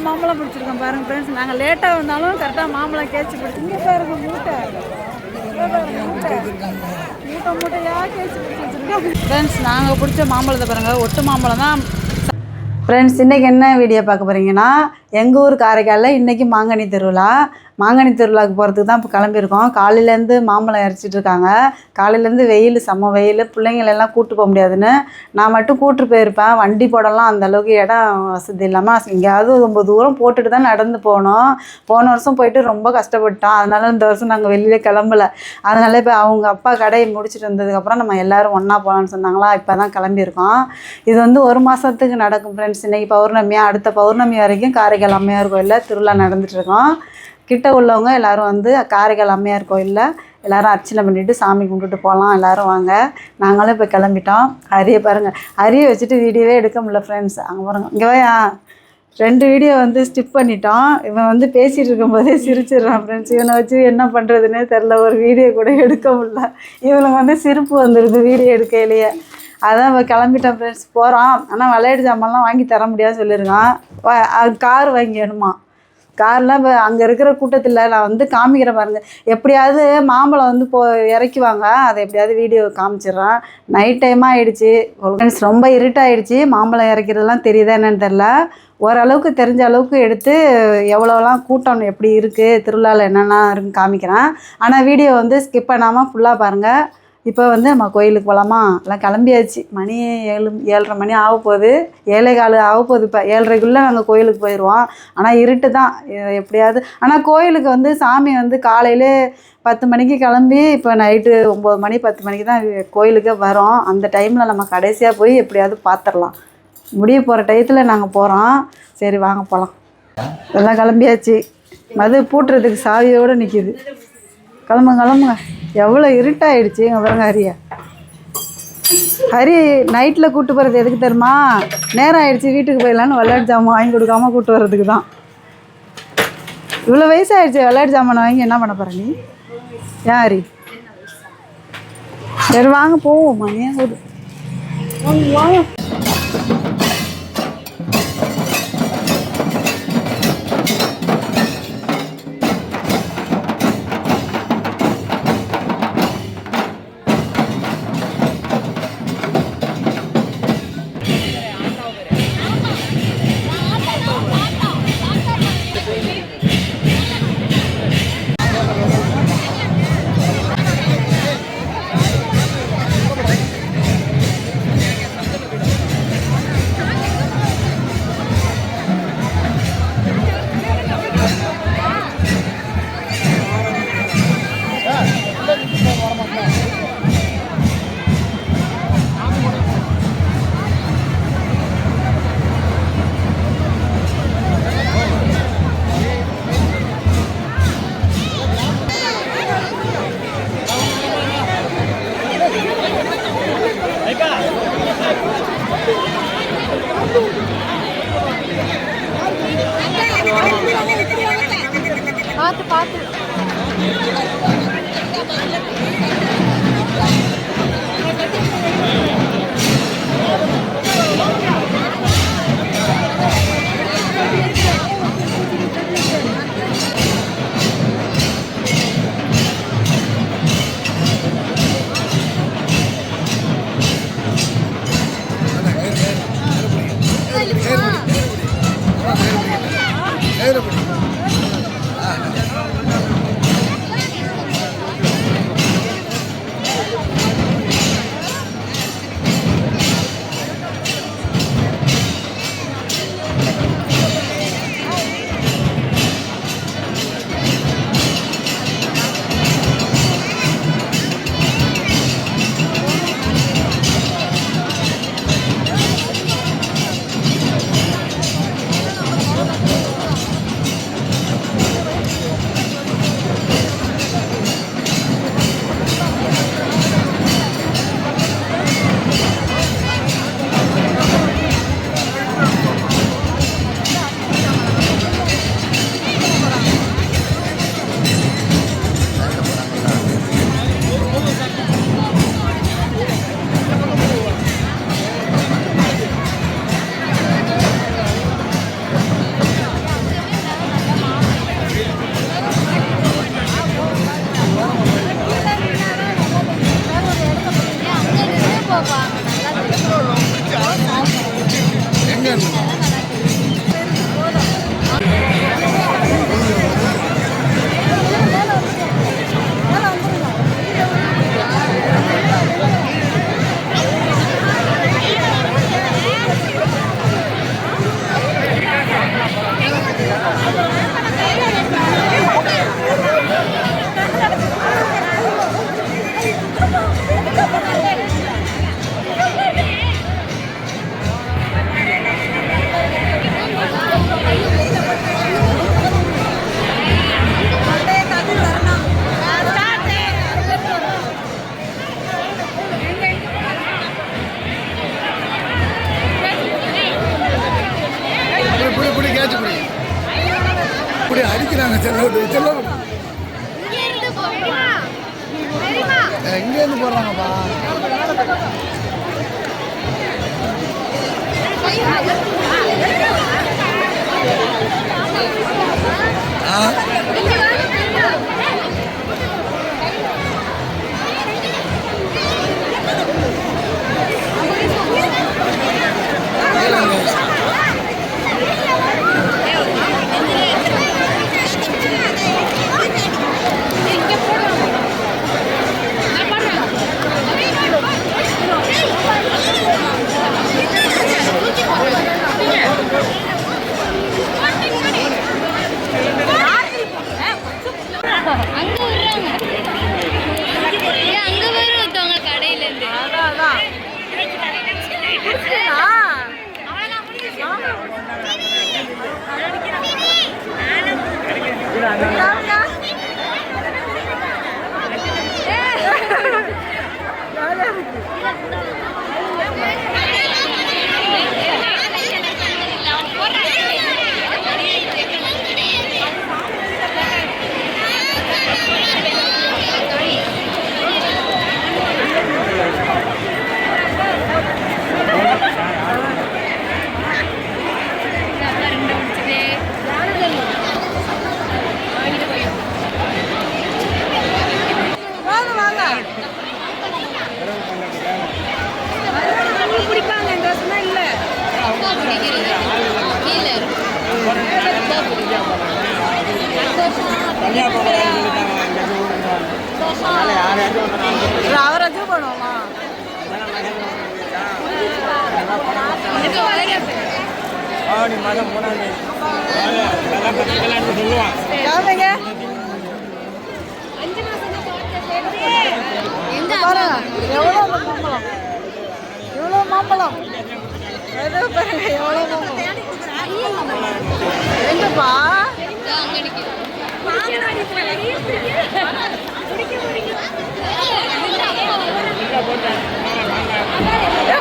மாம்பழம் பிடிச்சிருக்கோம் பாருங்க ஃப்ரெண்ட்ஸ். நாங்கள் லேட்டாக வந்தாலும் கரெக்டாக மாம்பழம் கேட்சி பிடிச்சி இங்கே பாருங்க மூட்டை மூட்டையாக கேட்சி பிடிச்சி வச்சுருக்கோம் ஃப்ரெண்ட்ஸ். நாங்கள் பிடிச்ச மாம்பழத்தை பாருங்கள், ஒட்டு மாம்பழம் தான் ஃப்ரெண்ட்ஸ். இன்றைக்கி என்ன வீடியோ பார்க்க போகிறீங்கன்னா, எங்கள் ஊர் காரைக்காலில் இன்றைக்கி மாங்கனி திருவிழா. மாங்கனி திருவிழாவுக்கு போகிறதுக்கு தான் இப்போ கிளம்பியிருக்கோம். காலையிலேருந்து மாம்பழம் இறச்சிட்ருக்காங்க. காலையிலேருந்து வெயில், செம்ம வெயில். பிள்ளைங்களெல்லாம் கூப்பிட்டு போக முடியாதுன்னு நான் மட்டும் கூப்பிட்டு போயிருப்பேன். வண்டி போடலாம் அந்தளவுக்கு இடம் வசதி இல்லாமல் எங்கேயாவது ரொம்ப தூரம் போட்டுட்டு தான் நடந்து போனோம். போன வருஷம் போயிட்டு ரொம்ப கஷ்டப்பட்டோம். அதனால் இந்த வருஷம் நாங்கள் வெளியில் கிளம்பலை. அதனால் இப்போ அவங்க அப்பா கடையை முடிச்சுட்டு வந்ததுக்கப்புறம் நம்ம எல்லோரும் ஒன்றா போகலான்னு சொன்னாங்களா, இப்போ தான் கிளம்பியிருக்கோம். இது வந்து 1 மாதத்துக்கு நடக்கும் ஃப்ரெண்ட்ஸ். இன்றைக்கி பௌர்ணமியாக, அடுத்த பௌர்ணமி வரைக்கும் காரைக்கால் அம்மையார் கோயிலில் திருவிழா நடந்துகிட்ருக்கோம். கிட்ட உள்ளவங்க எல்லோரும் வந்து காரைக்கால் அம்மையார் கோயிலில் எல்லோரும் அர்ச்சனை பண்ணிவிட்டு சாமி கும்பிட்டுட்டு போகலாம், எல்லோரும் வாங்க. நாங்களும் இப்போ கிளம்பிட்டோம். அரியை பாருங்கள், அரியை வச்சுட்டு வீடியோவே எடுக்க முடியல ஃப்ரெண்ட்ஸ். அங்கே பாருங்கள், இங்கே வாயா 2 வீடியோ வந்து ஸ்டிப் பண்ணிட்டோம். இவன் வந்து பேசிகிட்டு இருக்கும்போதே சிரிச்சிடுறான் ஃப்ரெண்ட்ஸ். இவனை வச்சு என்ன பண்ணுறதுன்னே தெரில, ஒரு வீடியோ கூட எடுக்க முடியல. இவனுக்கு வந்து சிரிப்பு வந்துடுது வீடியோ எடுக்கையிலேயே. அதான் இப்போ கிளம்பிட்டோம் ஃப்ரெண்ட்ஸ், போகிறோம். ஆனால் விளையாட்டு ஜாமான்லாம் வாங்கி தர முடியாது சொல்லியிருக்கான். கார் வாங்கிடணுமா. கார்லாம் இப்போ அங்கே இருக்கிற கூட்டத்தில் நான் வந்து காமிக்கிறேன் பாருங்கள். எப்படியாவது மாம்பழம் வந்து இறக்குவாங்க, அதை எப்படியாவது வீடியோ காமிச்சிட்றான். நைட் டைமாக ஆகிடுச்சி ஃப்ரெண்ட்ஸ், ரொம்ப இருட்டாகிடுச்சி. மாம்பழம் இறக்கிறதுலாம் தெரியுதா என்னன்னு தெரில. ஓரளவுக்கு தெரிஞ்ச அளவுக்கு எடுத்து எவ்வளோலாம் கூட்டம் எப்படி இருக்குது, திருவிழாவில் என்னென்ன இருக்குன்னு காமிக்கிறேன். ஆனால் வீடியோ வந்து ஸ்கிப் பண்ணாமல் ஃபுல்லாக பாருங்கள். இப்போ வந்து நம்ம கோயிலுக்கு போகலாமா? எல்லாம் கிளம்பியாச்சு. மணி 7:30 மணி ஆக போகுது, 7:15 ஆக போகுது. இப்போ 7:30க்குள்ளே நாங்கள் கோயிலுக்கு போயிடுவோம். ஆனால் இருட்டு தான் எப்படியாவது. ஆனால் கோயிலுக்கு வந்து சாமி வந்து காலையிலே 10 மணிக்கு கிளம்பி இப்போ நைட்டு 9 மணி 10 மணிக்கு தான் கோயிலுக்கே வரோம். அந்த டைமில் நம்ம கடைசியாக போய் எப்படியாவது பார்த்துடலாம். முடிய போகிற டயத்தில் நாங்கள் போகிறோம். சரி வாங்க போகலாம். எல்லாம் கிளம்பியாச்சு. மது பூட்டுறதுக்கு சாவியோடு நிற்கிது. கிளம்புங்க. எவ்வளோ இருட்டாகிடுச்சு. இங்கே பாருங்க ஹரியா. ஹரி நைட்டில் கூப்பிட்டு போகிறது எதுக்கு தெரியுமா? நேரம் ஆகிடுச்சி, வீட்டுக்கு போயிடலான்னு விளையாட்டு ஜாமான் வாங்கி கொடுக்காமல் கூப்பிட்டு வர்றதுக்கு தான். இவ்வளோ வயசாகிடுச்சு, விளையாட்டு ஜாமான் வாங்கி என்ன பண்ண போகிற நீ? ஏன் ஹரி? சரி வாங்க போவோம். மணியாக போகுது, வாங்க. பார்த்து அடிக்கிறாங்க எங்கேருந்து போடுறாங்கப்பா அவராஜு பண்ணுவோமா எவ்வளோ மாம்பழம் எவ்வளோ மாம்பழம் எவ்வளோ மாம்பழம் எங்கப்பா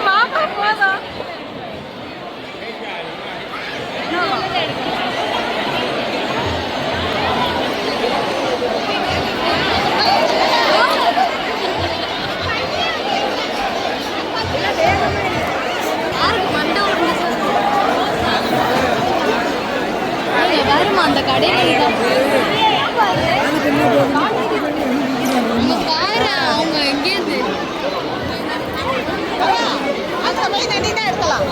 மாமா போதும் வருமா அந்த கடையில அவங்க எங்கேருந்து அந்த போய் தண்ணி தான் எடுக்கலாம்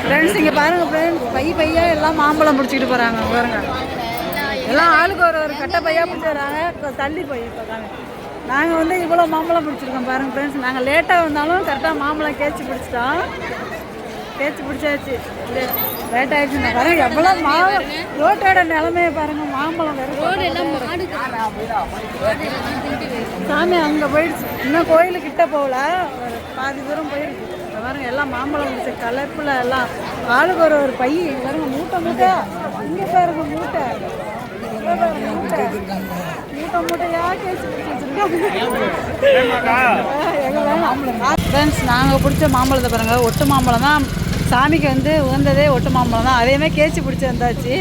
ஃப்ரெண்ட்ஸ் இங்கே பாருங்கள் ஃப்ரெண்ட்ஸ் பையா எல்லாம் மாம்பழம் பிடிச்சிக்கிட்டு போகிறாங்க பாருங்க எல்லாம் ஆளுக்கு ஒரு கட்டை பையாக பிடிச்சி வராங்க தள்ளி போய் போகிறாங்க நாங்கள் வந்து இவ்வளோ மாம்பழம் பிடிச்சிருக்கோம் பாருங்கள் ஃப்ரெண்ட்ஸ் நாங்கள் லேட்டாக வந்தாலும் கரெக்டாக மாம்பழம் கேட்சி பிடிச்சிட்டோம் கேட்சி பிடிச்சாச்சு லேட் ஆகிடுச்சுன்னா பாருங்கள் எவ்வளோ ரோட்டோட நிலமையை பாருங்கள் மாம்பழம் சாமி அங்கே போயிடுச்சு இன்னும் கோயிலுக்கிட்ட போகல பாதி தூரம் போயிருக்கு பாருங்க எல்லாம் மாம்பழம் பிடிச்ச கலர்ஃபுல் எல்லாம் ஆளுக்கு ஒரு பை பாருங்க மூட்டை மூட்டை இங்கே பாருங்க மூட்டை மூட்டையா கேச்சு ஃப்ரெண்ட்ஸ் நாங்கள் பிடிச்ச மாம்பழத்தை பாருங்கள் ஒட்டு மாம்பழம் தான் சாமிக்கு வந்து உகந்ததே ஒட்டு மாம்பழம் தான் அதையுமே கேச்சு பிடிச்சி வந்தாச்சு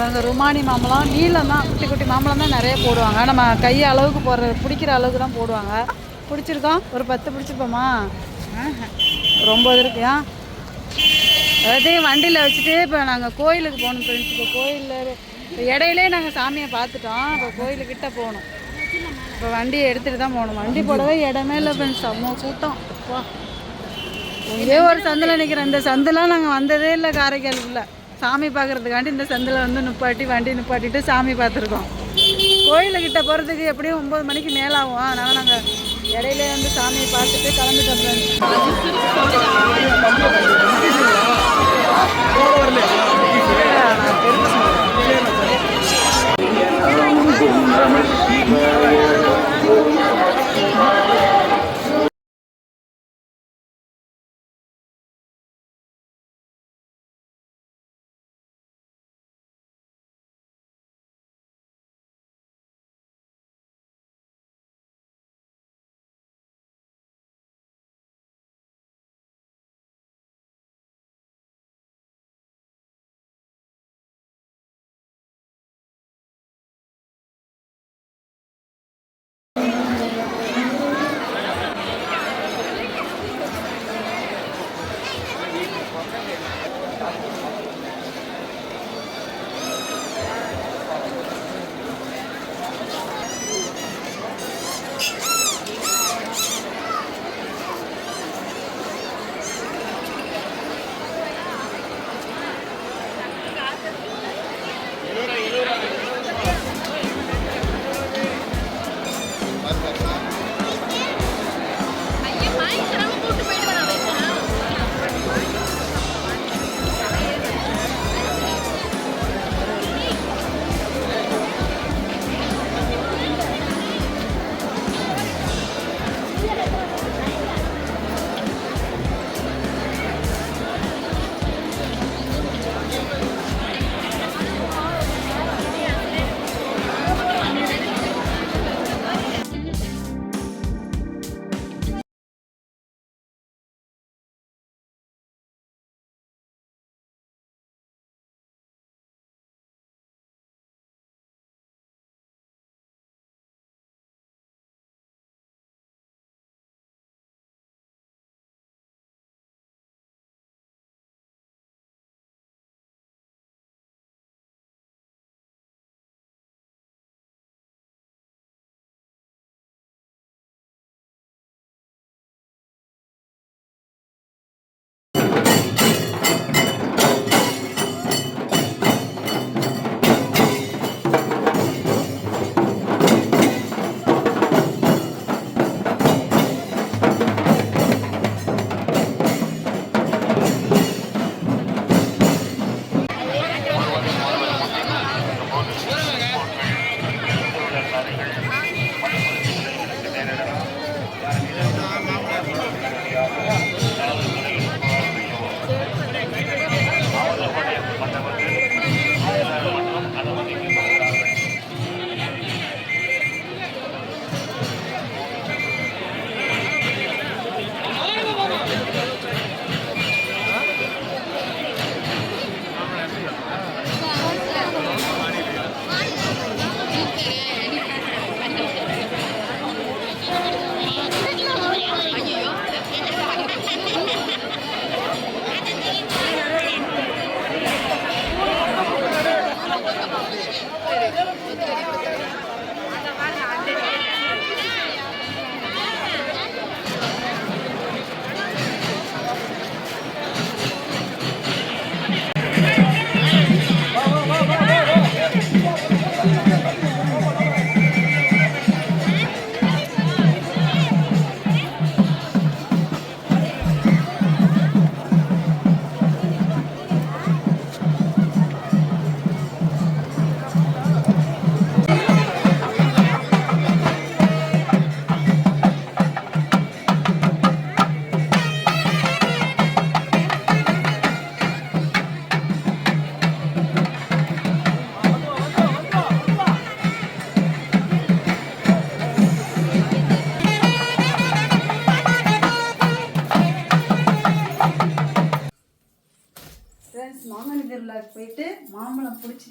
அந்த ருமானி மாம்பழம் நீளம் தான், குட்டி குட்டி மாம்பழம் தான் நிறைய போடுவாங்க. நம்ம கை அளவுக்கு பிடிக்கிற அளவுக்கு தான் போடுவாங்க. பிடிச்சிருக்கோம், ஒரு 10 பிடிச்சிருப்போமா? ரொம்ப இது இருக்கு. எல்லாத்தையும் வண்டியில் வச்சுட்டு இப்போ நாங்கள் கோயிலுக்கு போகணும் ஃப்ரெண்ட்ஸ். இப்போ கோயிலில் இப்போ இடையிலே நாங்கள் சாமியை பார்த்துட்டோம். இப்போ கோயிலுக்கிட்ட போகணும். இப்போ வண்டியை எடுத்துகிட்டு தான் போகணும். வண்டி போடவே இடமே இல்லை ஃப்ரெண்ட்ஸ், அவ்வளோ கூட்டம். வா, ஒரே ஒரு சந்தில் நிற்கிறேன். இந்த சந்தெலாம் நாங்கள் வந்ததே இல்லை காரைக்காலுக்குள்ளே. சாமி பார்க்குறதுக்காண்டி இந்த சந்தில் வந்து வண்டி நிப்பாட்டிட்டு சாமி பார்த்துருக்கோம். கோயிலுக்கிட்ட போகிறதுக்கு எப்படியும் 9 மணிக்கு மேலே ஆகும். அதனால் நாங்கள் இடையிலே வந்து சாமியை பார்த்துட்டு கிளம்பிட்டோம் ஃப்ரெண்ட்ஸ்.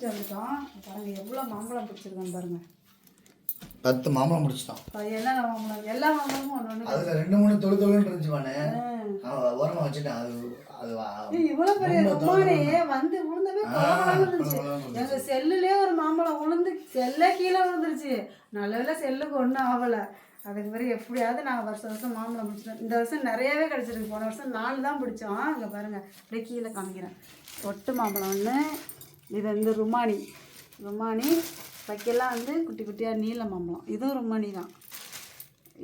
வந்துட்டோம். பாருங்க எவ்வளோ மாம்பழம் பிடிச்சிருக்கோம் பாருங்க. 10 மாம்பழம் முடிச்சிட்டோம். அது என்ன மாம்பழம்? எல்லா மாம்பழமும் ஒன்று ஒன்று. அதுல 2-3 தொழுன்னு இருந்துச்சுவானே, ஓரமா வச்சுட்டேன். அது இவ்வளோ பெரிய ருமானே வந்து விழுந்தவே குழம்பு இருந்துச்சு. எங்கள் செல்லுலேயே ஒரு மாம்பழம் விழுந்து செல்லே கீழே விழுந்துருச்சு. நல்ல வேளை செல்லுக்கு ஒன்றும் ஆகலை. அதுக்கு பிறகு எப்படியாவது நாங்கள் வருஷம் மாம்பழம் பிடிச்சிட்டோம். இந்த வருஷம் நிறையவே கிடச்சிருக்கு. போன வருஷம் 4 தான் பிடிச்சோம். இங்கே பாருங்கள் அப்படியே கீழே காமிக்கிறேன். ஒட்டு மாம்பழம் ஒன்று, இது வந்து ருமானி வைக்கலாம் வந்து குட்டி குட்டியாக நீல மாம்பழம். இதுவும் ருமானி தான்.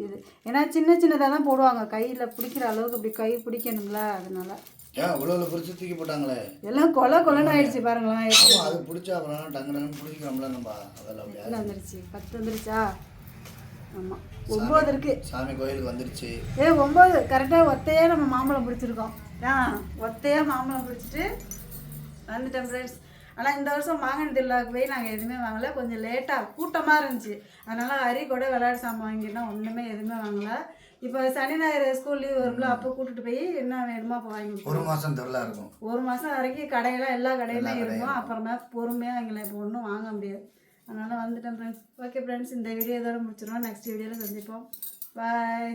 இது ஏன்னா சின்ன சின்னதாக தான் போடுவாங்க, கையில் பிடிக்கிற அளவுக்கு இப்படி கை பிடிக்கணுங்களா, அதனால. ஏன் இவ்வளோ பிடிச்சி தூக்கி போட்டாங்களே, எல்லாம் கொலன்னு ஆயிடுச்சு பாருங்களேன். ஆமாம், அது பிடிச்சா அப்புறம் டங்கு பிடிக்கிறோம்ல நம்ம. அதெல்லாம் எத்தனை வந்துருச்சு? 10 வந்துருச்சா? ஆமாம், 9 இருக்குது. சாமி கோயிலுக்கு வந்துருச்சு. 9 கரெக்டாக ஒத்தையாக நம்ம மாம்பழம் பிடிச்சிருக்கோம். ஒத்தையாக மாம்பழம் பிடிச்சிட்டு வந்துட்டேன் ஃப்ரெண்ட்ஸ். ஆனால் இந்த வருஷம் மாங்கனி திருவிழாவுக்கு போய் நாங்கள் எதுவுமே வாங்கலை. கொஞ்சம் லேட்டாக கூட்டமாக இருந்துச்சு. அதனால் ஹரி கூட விளையாட்டு சாமான் வாங்கினா ஒன்றுமே எதுவுமே வாங்கலை. இப்போ சனி ஞாயிறு ஸ்கூல் லீவ் வரும்ல, அப்போ கூட்டிட்டு போய் என்ன வேணுமோ அப்போ வாங்கி. 1 மாதம் திருவிழா இருக்கும். 1 மாதம் வரைக்கும் கடையெல்லாம் எல்லா கடையிலும் இருக்கும். அப்புறமா பொறுமையாக வாங்கலாம். இப்போ ஒன்றும் வாங்க முடியாது. அதனால் வந்துட்டேன் ஃப்ரெண்ட்ஸ். ஓகே ஃப்ரெண்ட்ஸ், இந்த வீடியோ இதோட முடிச்சிடுவோம். நெக்ஸ்ட் வீடியோவில் சந்திப்போம். பாய்.